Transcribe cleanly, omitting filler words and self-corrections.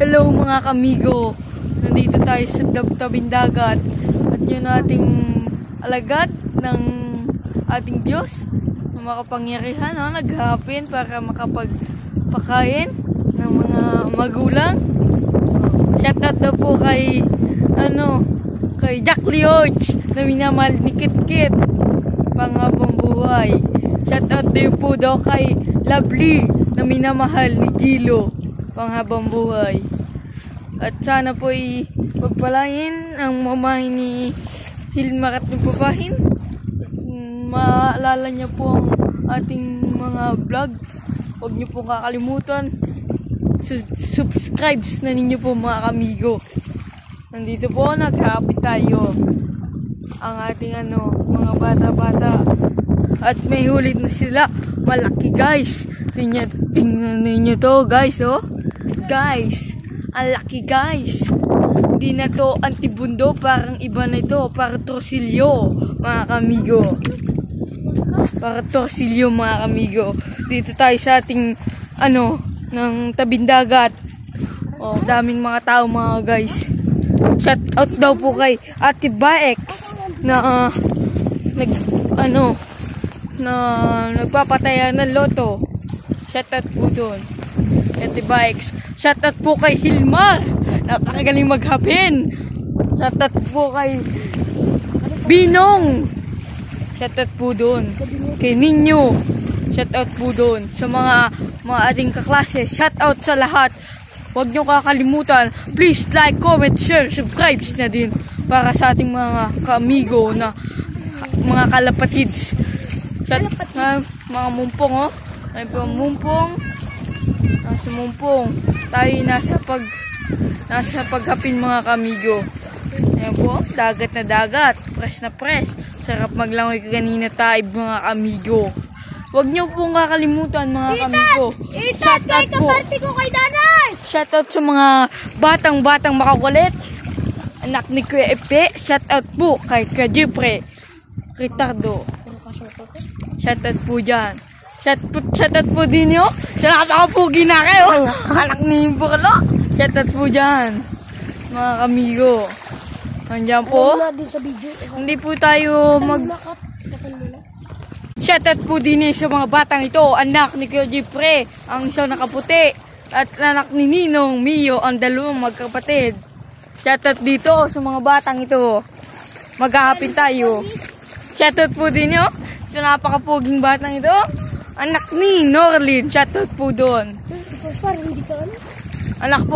Hello mga kamigo, nandito tayo sa tabing dagat at yun ating alagad ng ating Diyos na makapangyarihan, naghahapin para makapagpakain ng mga magulang. Shoutout daw po kay Jack Leorge na minamahal ni Kit-Kit panghabang buhay. Shoutout din po daw kay Lovely na minamahal ni Gilo panghabang buhay. At sana po pagpalain ang mamahin ni Hilmar at ng papahin. Maalala niyo po ang ating mga vlog. Huwag niyo po kakalimutan. Subscribe na ninyo po mga kamigo. Nandito po, naghahapit tayo. Ang ating mga bata-bata. At may hulit na sila. Malaki guys. Tingnan ninyo to guys, oh. Guys, ang laki guys. Hindi na to antibundo, parang iba na ito. Para torsilyo, mga kamigo. Para torsilyo, mga kamigo. Dito tayo sa ating, ng tabing dagat. Oh, daming mga tao, mga guys. Shout out daw po kay Ate Baex na nagpapatayan ng loto. Shout out po doon. Ate Baex. Shout out po kay Hilmar. Napakagaling maghapin. Shout out po kay Binong. Shout out po doon. Kay Ninyo. Shout out po doon. Sa mga ating kaklase. Shout out sa lahat. Huwag nyo kakalimutan. Please like, comment, share, subscribe na din. Para sa ating mga kaamigo na mga kalapatids. Mga mumpong, oh. Ay po mumpong. Nasa mumpong. Tayo nasa paghapin mga kamigo. Ayan po, dagat na dagat. Fresh na fresh. Sarap maglangoy kanina tayo mga kamigo. Huwag niyo pong kakalimutan mga kamigo. Shoutout po. Ko kay Danay. Shoutout sa mga batang makakulit. Anak ni Kuya Epe. Shoutout po kay Kajipre Ritardo. Shoutout po dyan. Shoutout po din nyo. Sa napakapugi na kayo. Anak ni Bukalo. Shoutout po dyan. Mga kamigo. Nandiyan po. Hindi po tayo Shoutout po din sa mga batang ito. Anak ni Kuya Jeffrey, ang isang nakaputi. At anak ni Ninong, Mio, ang dalawang magkapatid. Shoutout dito sa mga batang ito. Maghahapin tayo. Shoutout po din sa napakapuging batang ito. Anak ni Norlin. Shoutout po doon. Anak po.